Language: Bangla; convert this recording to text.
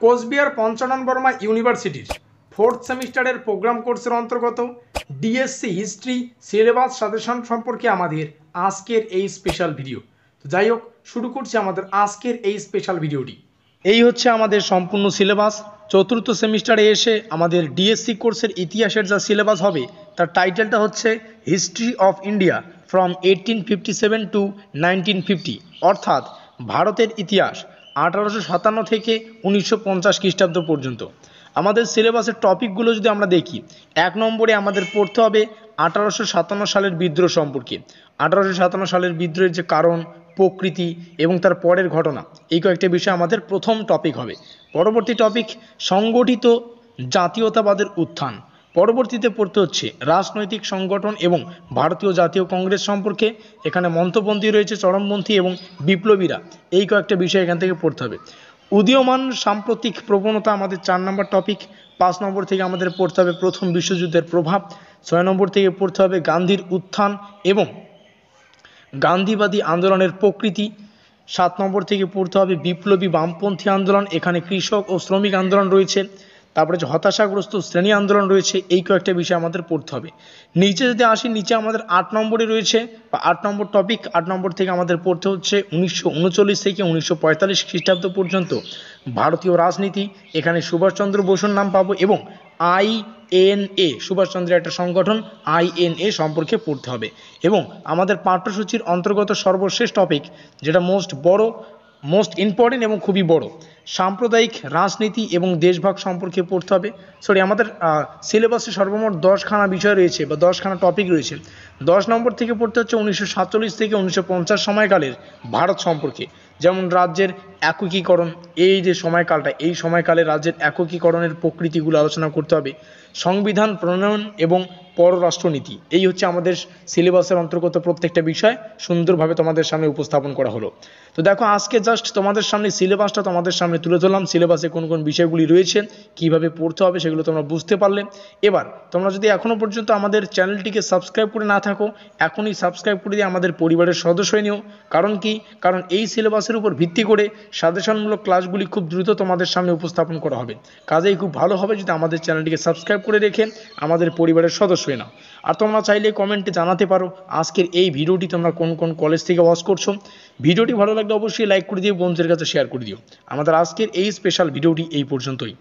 কোচবিহার পঞ্চানন বর্মা ইউনিভার্সিটির 4th সেমিস্টারের প্রোগ্রাম কোর্সের অন্তর্গত ডিএসসি হিস্ট্রি সিলেবাস সাজেশন সম্পর্কে আমাদের আজকের এই স্পেশাল ভিডিও। তো যাই হোক, শুরু করছি আমাদের আজকের এই স্পেশাল ভিডিওটি। এই হচ্ছে আমাদের সম্পূর্ণ সিলেবাস। 4th সেমিস্টারে এসে আমাদের ডিএসসি কোর্সের ইতিহাসের যা সিলেবাস হবে তার টাইটেলটা হচ্ছে history of India from 1857 to 1950, অর্থাৎ ভারতের ইতিহাস 1857 থেকে 1950 খ্রিস্টাব্দ পর্যন্ত। আমাদের সিলেবাসের টপিকগুলো যদি আমরা দেখি, 1 নম্বরে আমাদের পড়তে হবে 1857 সালের বিদ্রোহ সম্পর্কে। 1857 সালের বিদ্রোহের যে কারণ, প্রকৃতি এবং তার পরের ঘটনা, এই কয়েকটা বিষয় আমাদের প্রথম টপিক হবে। পরবর্তী টপিক সংগঠিত জাতীয়তাবাদের উত্থান। পরবর্তীতে পড়তে হচ্ছে রাজনৈতিক সংগঠন এবং ভারতীয় জাতীয় কংগ্রেস সম্পর্কে। এখানে মন্থপন্থী রয়েছে, চরমপন্থী এবং বিপ্লবীরা, এই কয়েকটা বিষয় এখান থেকে পড়তে হবে। উদীয়মান সাম্প্রতিক প্রবণতা আমাদের 4 নম্বর টপিক। 5 নম্বর থেকে আমাদের পড়তে হবে প্রথম বিশ্বযুদ্ধের প্রভাব। 6 নম্বর থেকে পড়তে হবে গান্ধীর উত্থান এবং গান্ধীবাদী আন্দোলনের প্রকৃতি। 7 নম্বর থেকে পড়তে হবে বিপ্লবী বামপন্থী আন্দোলন, এখানে কৃষক ও শ্রমিক আন্দোলন রয়েছে। তারপরে যে হতাশাগ্রস্ত শ্রেণী আন্দোলন রয়েছে, এই কয়েকটা বিষয় আমাদের পড়তে হবে। নিচে যদি আসি, নিচে আমাদের 8 নম্বরে রয়েছে বা 8 নম্বর টপিক। 8 নম্বর থেকে আমাদের পড়তে হচ্ছে 1939 থেকে 1945 খ্রিস্টাব্দ পর্যন্ত ভারতীয় রাজনীতি। এখানে সুভাষচন্দ্র বসুর নাম পাবো এবং INA, সুভাষচন্দ্রের একটা সংগঠন INA সম্পর্কে পড়তে হবে। এবং আমাদের পাঠ্যসূচির অন্তর্গত সর্বশেষ টপিক, যেটা মোস্ট ইম্পর্টেন্ট এবং খুবই বড়, সাম্প্রদায়িক রাজনীতি এবং দেশভাগ সম্পর্কে পড়তে হবে। আমাদের সিলেবাসে সর্বমোট 10খানা বিষয় রয়েছে বা 10খানা টপিক রয়েছে। 10 নম্বর থেকে পড়তে হচ্ছে 1947 থেকে 1950 সময়কালের ভারত সম্পর্কে, যেমন রাজ্যের একীকরণ, এই যে সময়কালটা, এই সময়কালে রাজ্যের একীকরণের প্রকৃতিগুলো আলোচনা করতে হবে। সংবিধান প্রণয়ন এবং পররাষ্ট্রনীতি, এই হচ্ছে আমাদের সিলেবাসের অন্তর্গত প্রত্যেকটা বিষয় সুন্দরভাবে তোমাদের সামনে উপস্থাপন করা হলো। তো দেখো, আজকে জাস্ট তোমাদের সামনে সিলেবাসটা তোমাদের সামনে তুলে ধরলাম। সিলেবাসে কোন কোন বিষয়গুলি রয়েছে, কিভাবে পড়তে হবে, সেগুলো তোমরা বুঝতে পারলে। এবার তোমরা যদি এখনো পর্যন্ত আমাদের চ্যানেলটিকে সাবস্ক্রাইব করে না থাকো, এখনই সাবস্ক্রাইব করে দিয়ে আমাদের পরিবারের সদস্য হয়ে নিও। কারণ কি? কারণ এই সিলেবাসের উপর ভিত্তি করে সাজেশনমূলক ক্লাসগুলি খুব দ্রুত তোমাদের সামনে উপস্থাপন করা হবে। কাজেই খুব ভালো হবে যদি আমাদের চ্যানেলটিকে সাবস্ক্রাইব করে রেখে আমাদের পরিবারের সদস্য হয়ে নাও। আর তোমরা চাইলে কমেন্টে জানাতে পারো আজকের এই ভিডিওটি তোমরা কোন কোন কলেজ থেকে ওয়াচ করছো। ভিডিওটি ভালো লাগলে অবশ্যই লাইক করে দিও, বন্ধুদের কাছে শেয়ার করে দিও। আমাদের আজকের এই স্পেশাল ভিডিওটি এই পর্যন্তই।